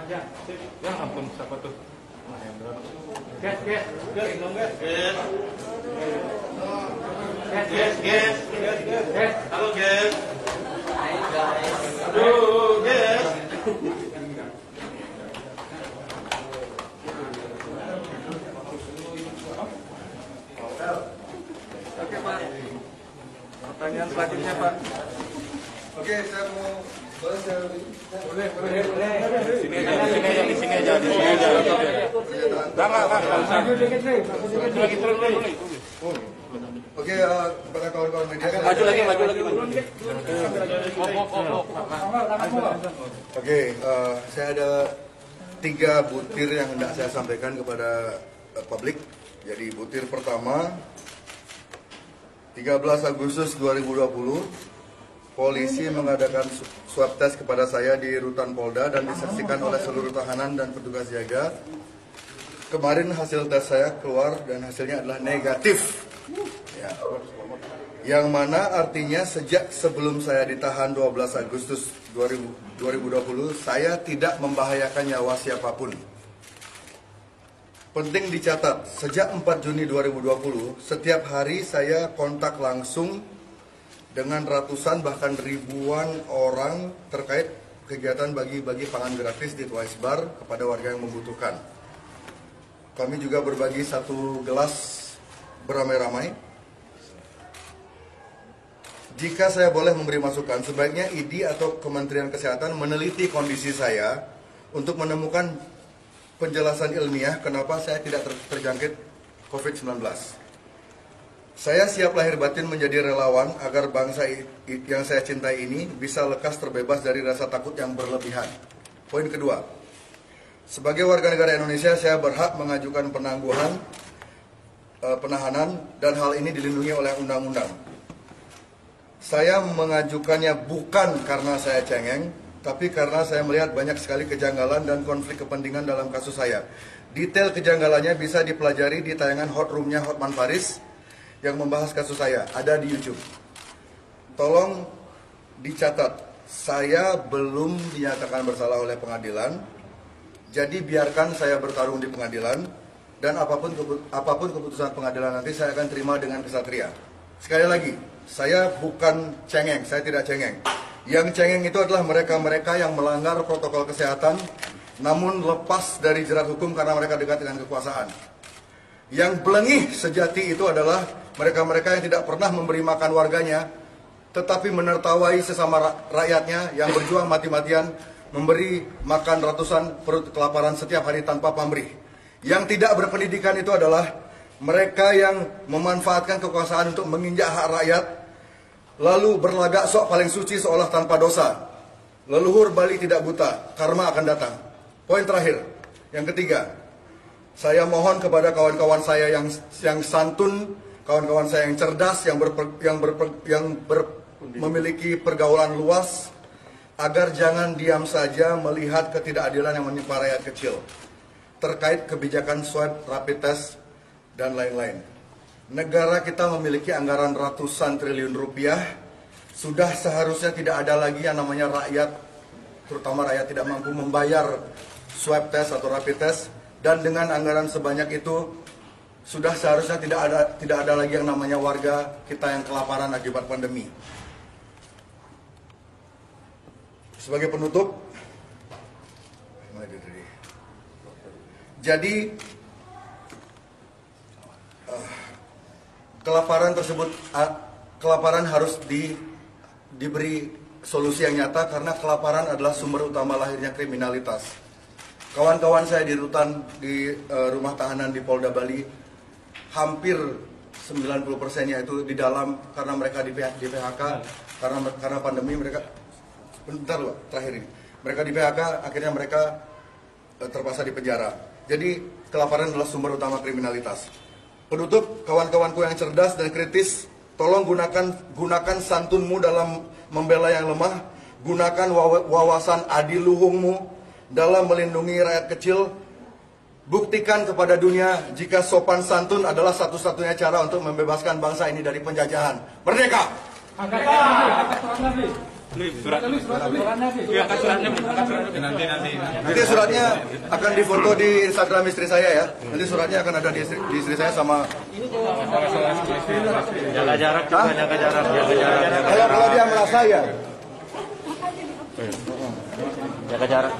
Ya ampun, siapa tuh? Gas. Halo, Gas. Hai, guys. Aduh, Gas. Oke, Pak. Pertanyaan selanjutnya, Pak. Oke, saya mau boleh. Di sini aja. Enggak. Oke, kepada kawan-kawan media. Maju lagi. Oke, saya ada 3 butir yang hendak saya sampaikan kepada publik. Jadi butir pertama, 13 Agustus 2020, polisi mengadakan swab test kepada saya di Rutan Polda dan disaksikan oleh seluruh tahanan dan petugas jaga. Kemarin hasil tes saya keluar dan hasilnya adalah negatif. Ya. Yang mana artinya sejak sebelum saya ditahan 12 Agustus 2020, saya tidak membahayakan nyawa siapapun. Penting dicatat, sejak 4 Juni 2020, setiap hari saya kontak langsung dengan ratusan bahkan ribuan orang terkait kegiatan bagi-bagi pangan gratis di Twice Bar kepada warga yang membutuhkan. Kami juga berbagi 1 gelas beramai-ramai. Jika saya boleh memberi masukan, sebaiknya ID atau Kementerian Kesehatan meneliti kondisi saya untuk menemukan penjelasan ilmiah kenapa saya tidak terjangkit COVID-19. Saya siap lahir batin menjadi relawan agar bangsa yang saya cintai ini bisa lekas terbebas dari rasa takut yang berlebihan. Poin kedua, sebagai warga negara Indonesia, saya berhak mengajukan penangguhan, penahanan, dan hal ini dilindungi oleh undang-undang. Saya mengajukannya bukan karena saya cengeng, tapi karena saya melihat banyak sekali kejanggalan dan konflik kepentingan dalam kasus saya. Detail kejanggalannya bisa dipelajari di tayangan Hot Room-nya Hotman Paris yang membahas kasus saya, ada di YouTube. Tolong dicatat, saya belum dinyatakan bersalah oleh pengadilan, jadi biarkan saya bertarung di pengadilan, dan apapun keputusan pengadilan nanti saya akan terima dengan kesatria. Sekali lagi, saya bukan cengeng, saya tidak cengeng. Yang cengeng itu adalah mereka-mereka yang melanggar protokol kesehatan, namun lepas dari jerat hukum karena mereka dekat dengan kekuasaan. Yang belengih sejati itu adalah mereka-mereka yang tidak pernah memberi makan warganya, tetapi menertawai sesama rakyatnya yang berjuang mati-matian, memberi makan ratusan perut kelaparan setiap hari tanpa pamrih. Yang tidak berpendidikan itu adalah mereka yang memanfaatkan kekuasaan untuk menginjak hak rakyat, lalu berlagak sok paling suci seolah tanpa dosa. Leluhur Bali tidak buta, karma akan datang. Poin terakhir, yang ketiga, saya mohon kepada kawan-kawan saya yang santun, kawan-kawan saya yang cerdas, memiliki pergaulan luas, agar jangan diam saja melihat ketidakadilan yang menimpa rakyat kecil terkait kebijakan swab, rapid test, dan lain-lain. Negara kita memiliki anggaran ratusan triliun rupiah, sudah seharusnya tidak ada lagi yang namanya rakyat, terutama rakyat tidak mampu membayar swab test atau rapid test, dan dengan anggaran sebanyak itu, sudah seharusnya tidak ada lagi yang namanya warga kita yang kelaparan akibat pandemi. Sebagai penutup, jadi kelaparan harus diberi solusi yang nyata karena kelaparan adalah sumber utama lahirnya kriminalitas. Kawan-kawan saya di rutan di rumah tahanan di Polda Bali, hampir 90%-nya itu di dalam karena mereka di PHK, karena pandemi mereka, bentar loh, terakhir ini, mereka di PHK, akhirnya mereka terpaksa di penjara. Jadi kelaparan adalah sumber utama kriminalitas. Penutup, kawan-kawanku yang cerdas dan kritis, tolong gunakan santunmu dalam membela yang lemah, gunakan wawasan adiluhungmu dalam melindungi rakyat kecil. Buktikan kepada dunia jika sopan santun adalah satu-satunya cara untuk membebaskan bangsa ini dari penjajahan. Merdeka! Nanti suratnya akan difoto di Instagram istri saya ya. Nanti suratnya akan ada di istri saya sama. Jaga jarak juga, jaga jarak. Kalau dia merasa ya. Jaga jarak.